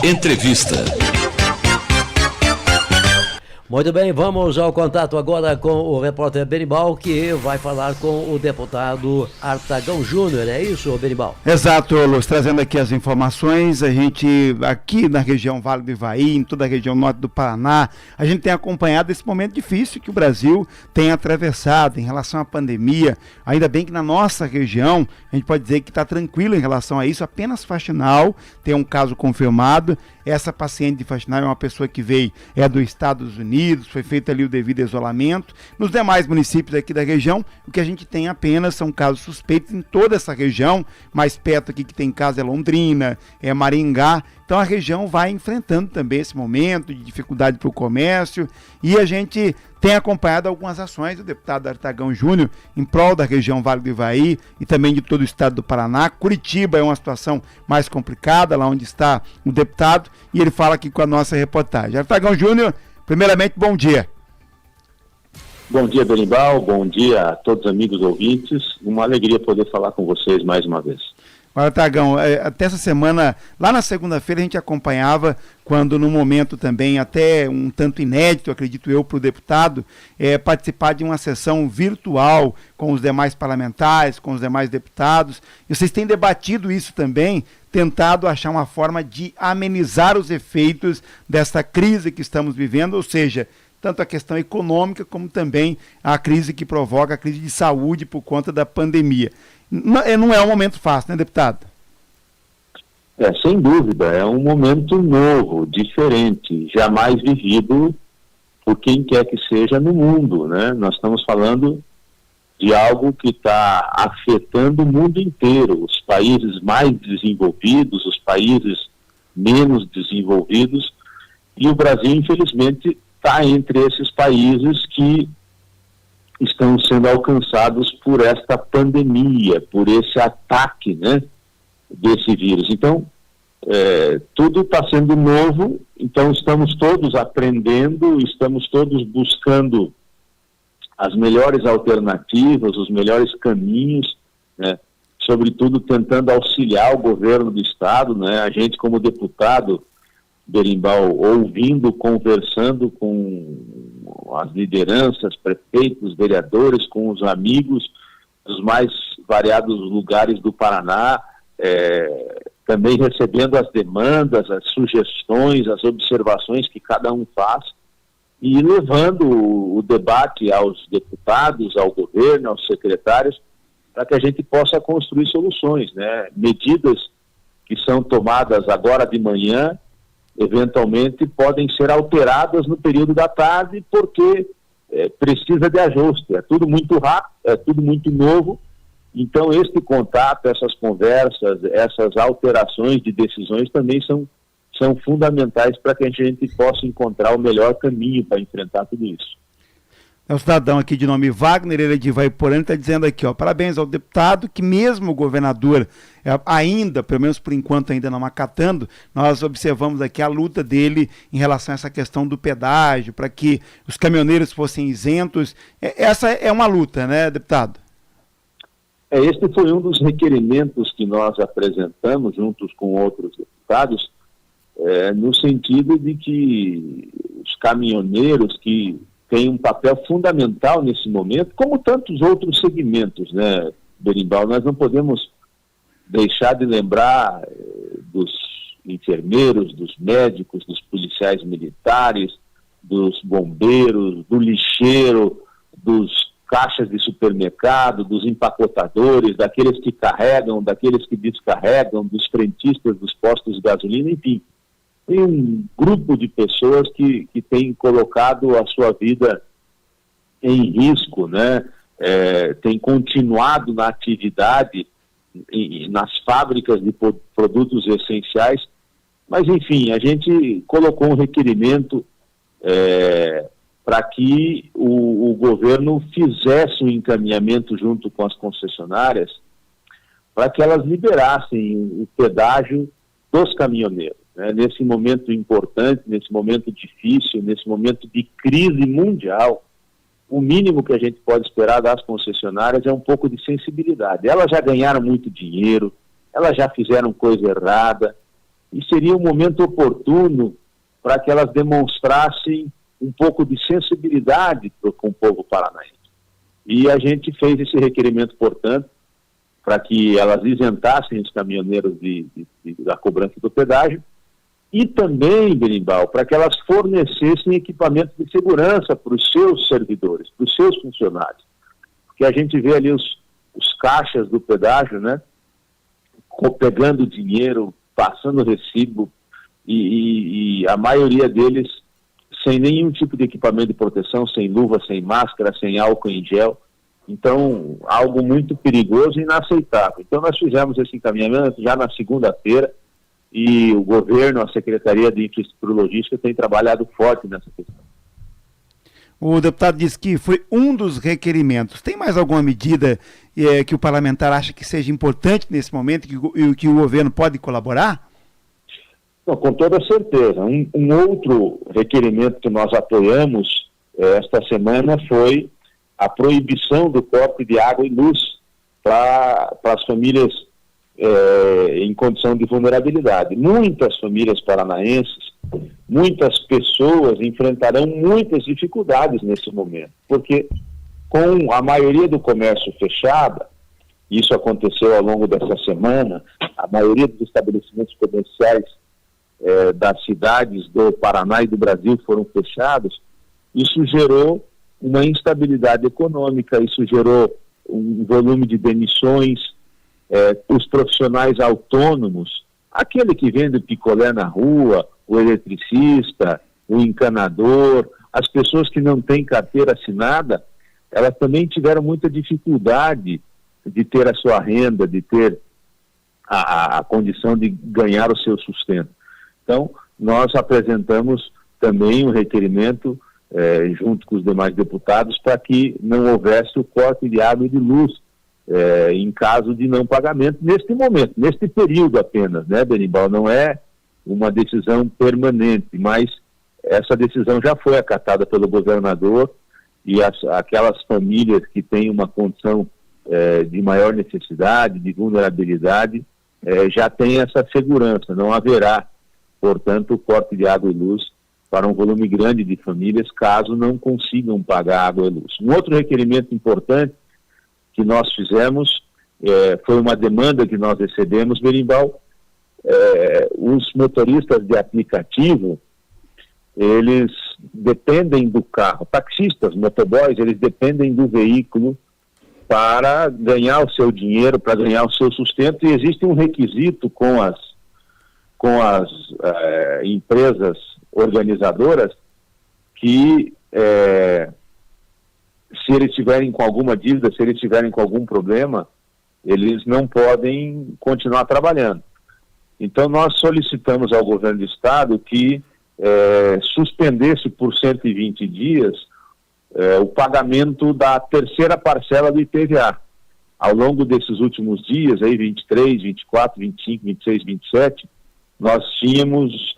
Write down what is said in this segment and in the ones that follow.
Entrevista. Muito bem, vamos ao contato agora com o repórter Berimbau, que vai falar com o deputado Artagão Júnior, é isso, Berimbau? Exato, Luz, trazendo aqui as informações, a gente aqui na região Vale do Ivaí, em toda a região norte do Paraná, a gente tem acompanhado esse momento difícil que o Brasil tem atravessado em relação à pandemia. Ainda bem que na nossa região, a gente pode dizer que está tranquilo em relação a isso, apenas Faxinal tem um caso confirmado. Essa paciente de Faxinal é uma pessoa que veio dos Estados Unidos, foi feito ali o devido isolamento. Nos demais municípios aqui da região, o que a gente tem apenas são casos suspeitos em toda essa região. Mais perto aqui que tem caso é Londrina, é Maringá. Então a região vai enfrentando também esse momento de dificuldade para o comércio e a gente tem acompanhado algumas ações do deputado Artagão Júnior em prol da região Vale do Ivaí e também de todo o estado do Paraná. Curitiba é uma situação mais complicada, lá onde está o deputado, e ele fala aqui com a nossa reportagem. Artagão Júnior, primeiramente, bom dia. Bom dia, Berimbau, bom dia a todos os amigos ouvintes. Uma alegria poder falar com vocês mais uma vez. Artagão, até essa semana, lá na segunda-feira a gente acompanhava quando no momento também, até um tanto inédito, acredito eu, para o deputado, participar de uma sessão virtual com os demais parlamentares, com os demais deputados. E vocês têm debatido isso também, tentado achar uma forma de amenizar os efeitos dessa crise que estamos vivendo, ou seja, tanto a questão econômica como também a crise que provoca, a crise de saúde por conta da pandemia. Não é um momento fácil, né, deputado? Sem dúvida, é um momento novo, diferente, jamais vivido por quem quer que seja no mundo, né? Nós estamos falando de algo que está afetando o mundo inteiro, os países mais desenvolvidos, os países menos desenvolvidos, e o Brasil, infelizmente, está entre esses países que estão sendo alcançados por esta pandemia, por esse ataque, né, desse vírus. Então, tudo está sendo novo, então estamos todos aprendendo, estamos todos buscando as melhores alternativas, os melhores caminhos, né, sobretudo tentando auxiliar o governo do Estado, né, a gente como deputado, Berimbau, ouvindo, conversando com as lideranças, prefeitos, vereadores, com os amigos dos mais variados lugares do Paraná, também recebendo as demandas, as sugestões, as observações que cada um faz e levando o debate aos deputados, ao governo, aos secretários, para que a gente possa construir soluções, né? Medidas que são tomadas agora de manhã, eventualmente podem ser alteradas no período da tarde porque precisa de ajuste, é tudo muito rápido, é tudo muito novo, então este contato, essas conversas, essas alterações de decisões também são fundamentais para que a gente possa encontrar o melhor caminho para enfrentar tudo isso. É o cidadão aqui de nome Wagner, ele é de Ivaiporã, está dizendo aqui, parabéns ao deputado, que mesmo o governador ainda, pelo menos por enquanto ainda não acatando, nós observamos aqui a luta dele em relação a essa questão do pedágio, para que os caminhoneiros fossem isentos. Essa é uma luta, né, deputado? Este foi um dos requerimentos que nós apresentamos juntos com outros deputados, no sentido de que os caminhoneiros que tem um papel fundamental nesse momento, como tantos outros segmentos, né, Berimbau? Nós não podemos deixar de lembrar dos enfermeiros, dos médicos, dos policiais militares, dos bombeiros, do lixeiro, dos caixas de supermercado, dos empacotadores, daqueles que carregam, daqueles que descarregam, dos frentistas dos postos de gasolina, enfim. Tem um grupo de pessoas que tem colocado a sua vida em risco, né? Tem continuado na atividade nas fábricas de produtos essenciais, mas enfim, a gente colocou um requerimento para que o governo fizesse um encaminhamento junto com as concessionárias para que elas liberassem o pedágio dos caminhoneiros. Nesse momento importante, nesse momento difícil, nesse momento de crise mundial, o mínimo que a gente pode esperar das concessionárias é um pouco de sensibilidade. Elas já ganharam muito dinheiro, elas já fizeram coisa errada, e seria um momento oportuno para que elas demonstrassem um pouco de sensibilidade com o povo paranaense. E a gente fez esse requerimento, portanto, para que elas isentassem os caminhoneiros da cobrança do pedágio e também, Berimbau, para que elas fornecessem equipamentos de segurança para os seus servidores, para os seus funcionários. Porque a gente vê ali os caixas do pedágio, né, pegando dinheiro, passando recibo, e a maioria deles sem nenhum tipo de equipamento de proteção, sem luva, sem máscara, sem álcool em gel. Então, algo muito perigoso e inaceitável. Então, nós fizemos esse encaminhamento já na segunda-feira e o governo, a Secretaria de Infraestrutura e Logística tem trabalhado forte nessa questão. O deputado disse que foi um dos requerimentos. Tem mais alguma medida que o parlamentar acha que seja importante nesse momento e que o governo pode colaborar? Não, com toda certeza. Um outro requerimento que nós apoiamos esta semana foi a proibição do corte de água e luz para as famílias em condição de vulnerabilidade. Muitas famílias paranaenses, muitas pessoas enfrentarão muitas dificuldades nesse momento, porque com a maioria do comércio fechada, isso aconteceu ao longo dessa semana, a maioria dos estabelecimentos comerciais das cidades do Paraná e do Brasil foram fechados, isso gerou uma instabilidade econômica, isso gerou um volume de demissões, os profissionais autônomos, aquele que vende picolé na rua, o eletricista, o encanador, as pessoas que não têm carteira assinada, elas também tiveram muita dificuldade de ter a sua renda, de ter a condição de ganhar o seu sustento. Então, nós apresentamos também um requerimento, junto com os demais deputados, para que não houvesse o corte de água e de luz em caso de não pagamento, neste momento, neste período apenas, né, Berimbau? Não é uma decisão permanente, mas essa decisão já foi acatada pelo governador e aquelas famílias que têm uma condição de maior necessidade, de vulnerabilidade, já têm essa segurança, não haverá, portanto, o corte de água e luz para um volume grande de famílias, caso não consigam pagar água e luz. Um outro requerimento importante que nós fizemos, foi uma demanda que nós recebemos, Berimbau, os motoristas de aplicativo, eles dependem do carro, taxistas, motoboys, eles dependem do veículo para ganhar o seu dinheiro, para ganhar o seu sustento, e existe um requisito com as empresas organizadoras que se eles estiverem com alguma dívida, se eles estiverem com algum problema, eles não podem continuar trabalhando. Então nós solicitamos ao governo do estado que suspendesse por 120 dias o pagamento da terceira parcela do IPVA. Ao longo desses últimos dias, aí 23, 24, 25, 26, 27, nós tínhamos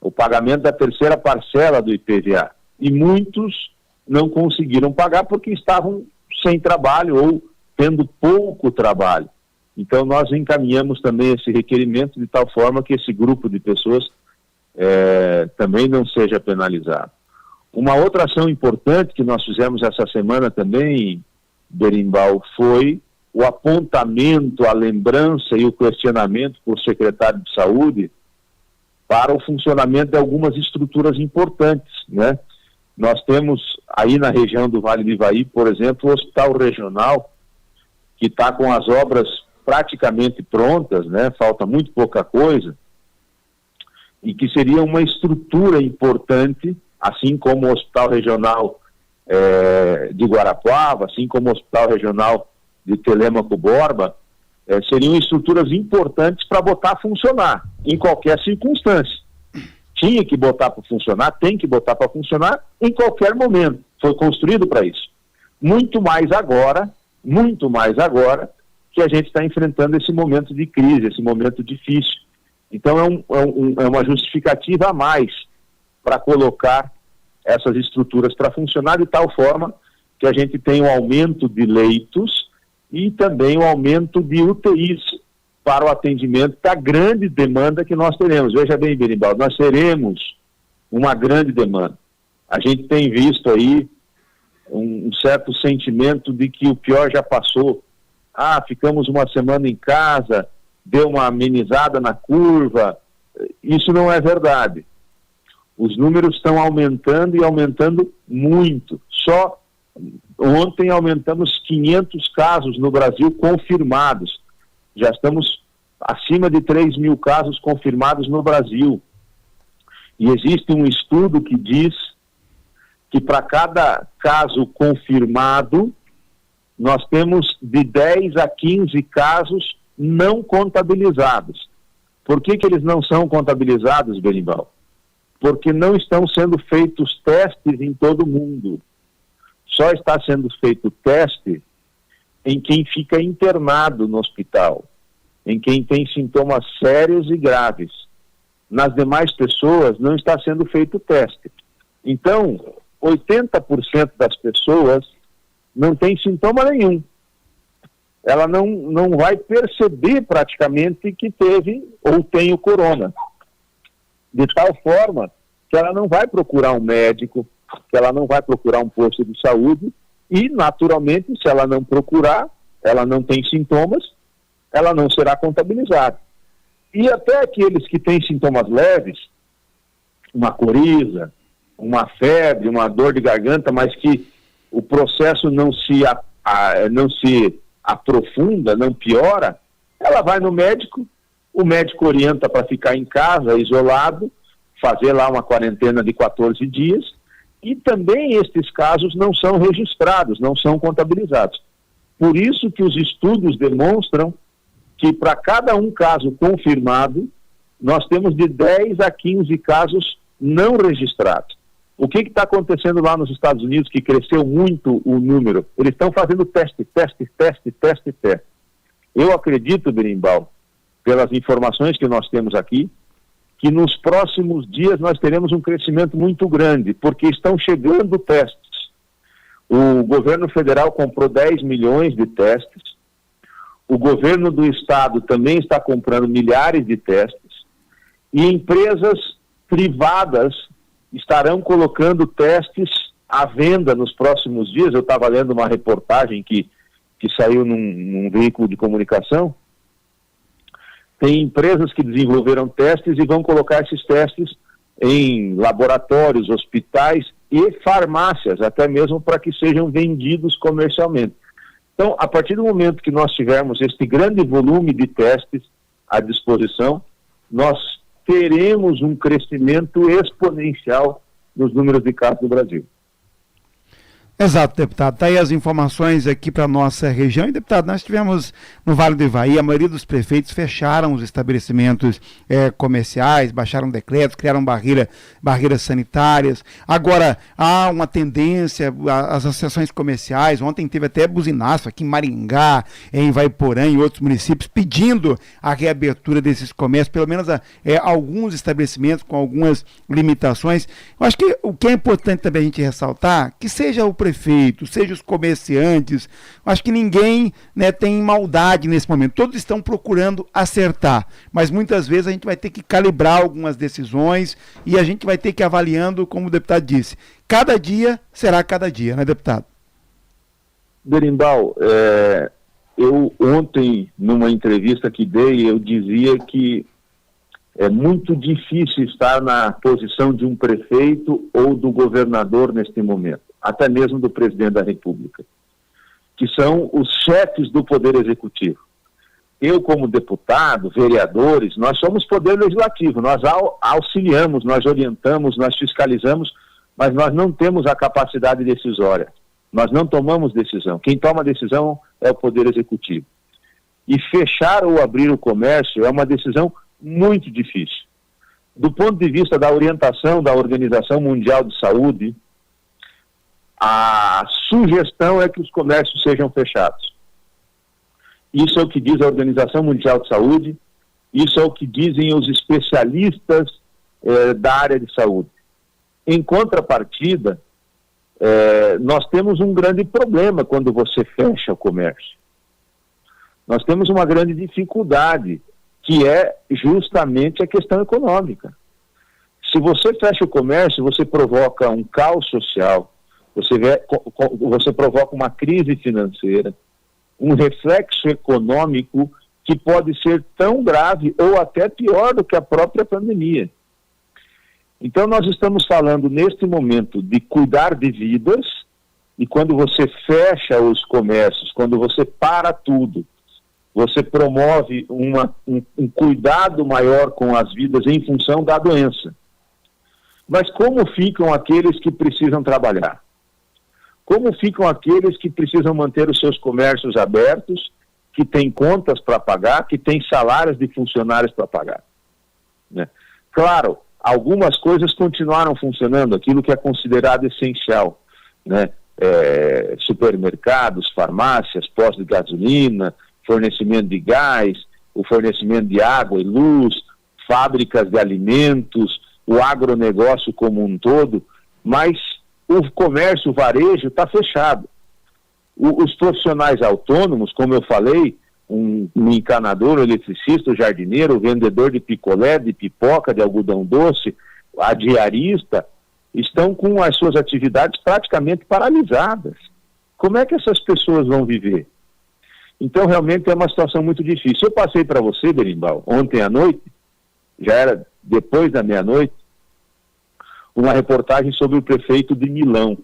o pagamento da terceira parcela do IPVA. E muitos não conseguiram pagar porque estavam sem trabalho ou tendo pouco trabalho. Então nós encaminhamos também esse requerimento de tal forma que esse grupo de pessoas também não seja penalizado. Uma outra ação importante que nós fizemos essa semana também, Berimbau, foi o apontamento, a lembrança e o questionamento por secretário de Saúde para o funcionamento de algumas estruturas importantes, né? Nós temos aí na região do Vale do Ivaí, por exemplo, o Hospital Regional, que está com as obras praticamente prontas, né? Falta muito pouca coisa, e que seria uma estrutura importante, assim como o Hospital Regional de Guarapuava, assim como o Hospital Regional de Telêmaco Borba, seriam estruturas importantes para botar a funcionar, em qualquer circunstância. Tinha que botar para funcionar, tem que botar para funcionar em qualquer momento. Foi construído para isso. Muito mais agora que a gente está enfrentando esse momento de crise, esse momento difícil. Então é uma justificativa a mais para colocar essas estruturas para funcionar de tal forma que a gente tem um aumento de leitos e também um aumento de UTIs para o atendimento da grande demanda que nós teremos. Veja bem, Berimbau, nós teremos uma grande demanda. A gente tem visto aí um certo sentimento de que o pior já passou. Ficamos uma semana em casa, deu uma amenizada na curva. Isso não é verdade. Os números estão aumentando e aumentando muito. Só ontem aumentamos 500 casos no Brasil confirmados. Já estamos acima de 3.000 casos confirmados no Brasil. E existe um estudo que diz que para cada caso confirmado, nós temos de 10 a 15 casos não contabilizados. Por que eles não são contabilizados, Berimbau? Porque não estão sendo feitos testes em todo mundo. Só está sendo feito teste em quem fica internado no hospital, em quem tem sintomas sérios e graves. Nas demais pessoas não está sendo feito teste. Então, 80% das pessoas não tem sintoma nenhum. Ela não vai perceber praticamente que teve ou tem o corona. De tal forma que ela não vai procurar um médico, que ela não vai procurar um posto de saúde e, naturalmente, se ela não procurar, ela não tem sintomas, ela não será contabilizada. E até aqueles que têm sintomas leves, uma coriza, uma febre, uma dor de garganta, mas que o processo não se aprofunda, não piora, ela vai no médico, o médico orienta para ficar em casa, isolado, fazer lá uma quarentena de 14 dias, e também estes casos não são registrados, não são contabilizados. Por isso que os estudos demonstram que para cada um caso confirmado, nós temos de 10 a 15 casos não registrados. O que está acontecendo lá nos Estados Unidos, que cresceu muito o número? Eles estão fazendo teste. Eu acredito, Berimbau, pelas informações que nós temos aqui, que nos próximos dias nós teremos um crescimento muito grande, porque estão chegando testes. O governo federal comprou 10 milhões de testes, o governo do estado também está comprando milhares de testes, e empresas privadas estarão colocando testes à venda nos próximos dias. Eu estava lendo uma reportagem que saiu num veículo de comunicação. Tem empresas que desenvolveram testes e vão colocar esses testes em laboratórios, hospitais e farmácias, até mesmo para que sejam vendidos comercialmente. Então, a partir do momento que nós tivermos este grande volume de testes à disposição, nós teremos um crescimento exponencial nos números de casos do Brasil. Exato, deputado. Está aí as informações aqui para a nossa região. E, deputado, nós tivemos no Vale do Ivaí, a maioria dos prefeitos fecharam os estabelecimentos comerciais, baixaram decretos, criaram barreiras sanitárias. Agora, há uma tendência, as associações comerciais, ontem teve até buzinaço aqui em Maringá, em Ivaiporã e outros municípios, pedindo a reabertura desses comércios, pelo menos alguns estabelecimentos com algumas limitações. Eu acho que o que é importante também a gente ressaltar, que seja o prefeito, seja os comerciantes, acho que ninguém, né, tem maldade nesse momento, todos estão procurando acertar, mas muitas vezes a gente vai ter que calibrar algumas decisões e a gente vai ter que ir avaliando, como o deputado disse, cada dia será cada dia, né, deputado? Berimbau, eu ontem, numa entrevista que dei, eu dizia que é muito difícil estar na posição de um prefeito ou do governador neste momento, até mesmo do presidente da República, que são os chefes do Poder Executivo. Eu, como deputado, vereadores, nós somos Poder Legislativo, nós auxiliamos, nós orientamos, nós fiscalizamos, mas nós não temos a capacidade decisória, nós não tomamos decisão. Quem toma decisão é o Poder Executivo. E fechar ou abrir o comércio é uma decisão muito difícil. Do ponto de vista da orientação da Organização Mundial de Saúde, a sugestão é que os comércios sejam fechados. Isso é o que diz a Organização Mundial de Saúde, isso é o que dizem os especialistas da área de saúde. Em contrapartida, nós temos um grande problema quando você fecha o comércio. Nós temos uma grande dificuldade, que é justamente a questão econômica. Se você fecha o comércio, você provoca um caos social, você provoca uma crise financeira, um reflexo econômico que pode ser tão grave ou até pior do que a própria pandemia. Então nós estamos falando neste momento de cuidar de vidas, e quando você fecha os comércios, quando você para tudo, você promove um cuidado maior com as vidas em função da doença. Mas como ficam aqueles que precisam trabalhar? Como ficam aqueles que precisam manter os seus comércios abertos, que têm contas para pagar, que têm salários de funcionários para pagar? Né? Claro, algumas coisas continuaram funcionando, aquilo que é considerado essencial, né? Supermercados, farmácias, postos de gasolina, fornecimento de gás, o fornecimento de água e luz, fábricas de alimentos, o agronegócio como um todo, mas o comércio, o varejo está fechado. Os profissionais autônomos, como eu falei, um encanador, o eletricista, o jardineiro, o vendedor de picolé, de pipoca, de algodão doce, a diarista, estão com as suas atividades praticamente paralisadas. Como é que essas pessoas vão viver? Então, realmente é uma situação muito difícil. Eu passei para você, Berimbau, ontem à noite, já era depois da meia-noite, uma reportagem sobre o prefeito de Milão,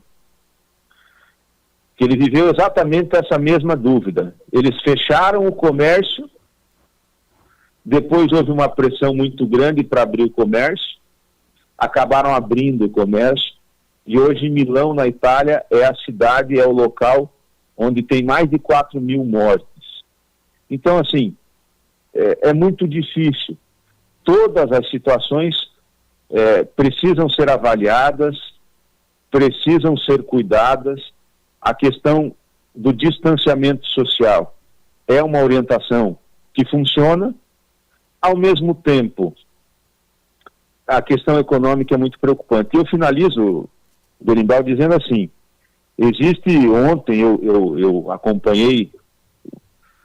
que ele viveu exatamente essa mesma dúvida. Eles fecharam o comércio, depois houve uma pressão muito grande para abrir o comércio, acabaram abrindo o comércio, e hoje Milão, na Itália, é a cidade, é o local onde tem mais de 4 mil mortes. Então, assim, é muito difícil. Todas as situações precisam ser avaliadas, precisam ser cuidadas. A questão do distanciamento social é uma orientação que funciona. Ao mesmo tempo, a questão econômica é muito preocupante. Eu finalizo, Berimbau, dizendo assim, ontem eu acompanhei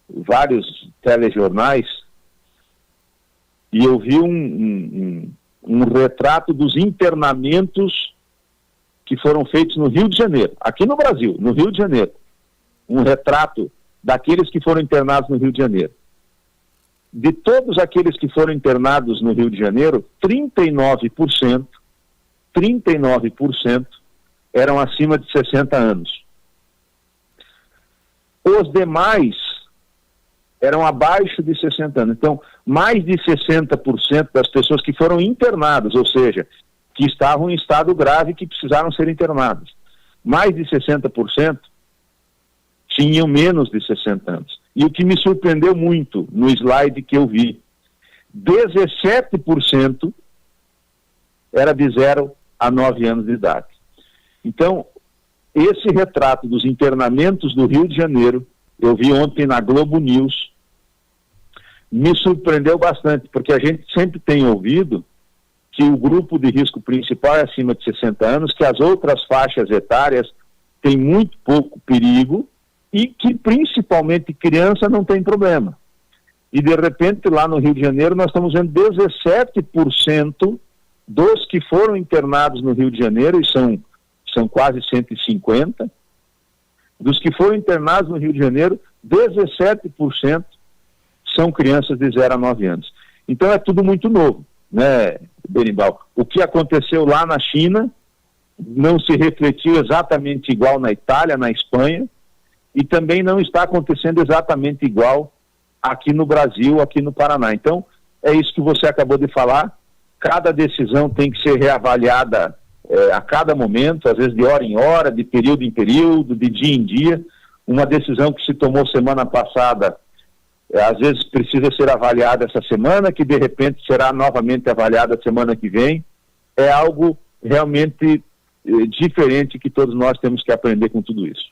vários telejornais e eu vi um retrato dos internamentos que foram feitos no Rio de Janeiro, aqui no Brasil, no Rio de Janeiro. Um retrato daqueles que foram internados no Rio de Janeiro. De todos aqueles que foram internados no Rio de Janeiro, 39% eram acima de 60 anos. Os demais eram abaixo de 60 anos. Então, mais de 60% das pessoas que foram internadas, ou seja, que estavam em estado grave e que precisaram ser internadas, mais de 60% tinham menos de 60 anos. E o que me surpreendeu muito no slide que eu vi, 17% era de 0 a 9 anos de idade. Então, esse retrato dos internamentos do Rio de Janeiro, eu vi ontem na Globo News, me surpreendeu bastante, porque a gente sempre tem ouvido que o grupo de risco principal é acima de 60 anos, que as outras faixas etárias têm muito pouco perigo e que principalmente criança não tem problema. E de repente lá no Rio de Janeiro nós estamos vendo 17% dos que foram internados no Rio de Janeiro, e são quase 150, dos que foram internados no Rio de Janeiro, 17% são crianças de 0 a 9 anos. Então é tudo muito novo, né, Berimbau? O que aconteceu lá na China não se refletiu exatamente igual na Itália, na Espanha, e também não está acontecendo exatamente igual aqui no Brasil, aqui no Paraná. Então, é isso que você acabou de falar. Cada decisão tem que ser reavaliada a cada momento, às vezes de hora em hora, de período em período, de dia em dia. Uma decisão que se tomou semana passada, às vezes precisa ser avaliada essa semana, que de repente será novamente avaliada semana que vem. É algo realmente diferente que todos nós temos que aprender com tudo isso.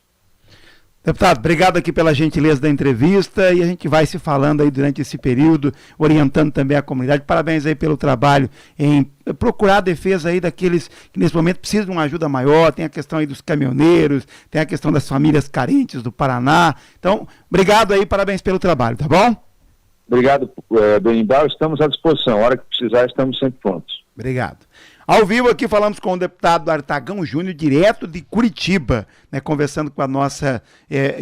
Deputado, obrigado aqui pela gentileza da entrevista e a gente vai se falando aí durante esse período, orientando também a comunidade. Parabéns aí pelo trabalho em procurar a defesa aí daqueles que nesse momento precisam de uma ajuda maior. Tem a questão aí dos caminhoneiros, tem a questão das famílias carentes do Paraná. Então, obrigado aí, parabéns pelo trabalho, tá bom? Obrigado, Benimbal, estamos à disposição. A hora que precisar, estamos sempre prontos. Obrigado. Ao vivo aqui falamos com o deputado Artagão Júnior, direto de Curitiba, né, conversando com a nossa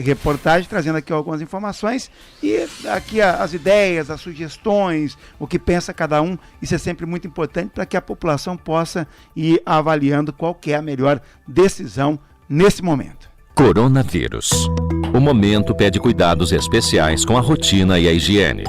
reportagem, trazendo aqui algumas informações e aqui as ideias, as sugestões, o que pensa cada um. Isso é sempre muito importante para que a população possa ir avaliando qual que é a melhor decisão nesse momento. Coronavírus. O momento pede cuidados especiais com a rotina e a higiene.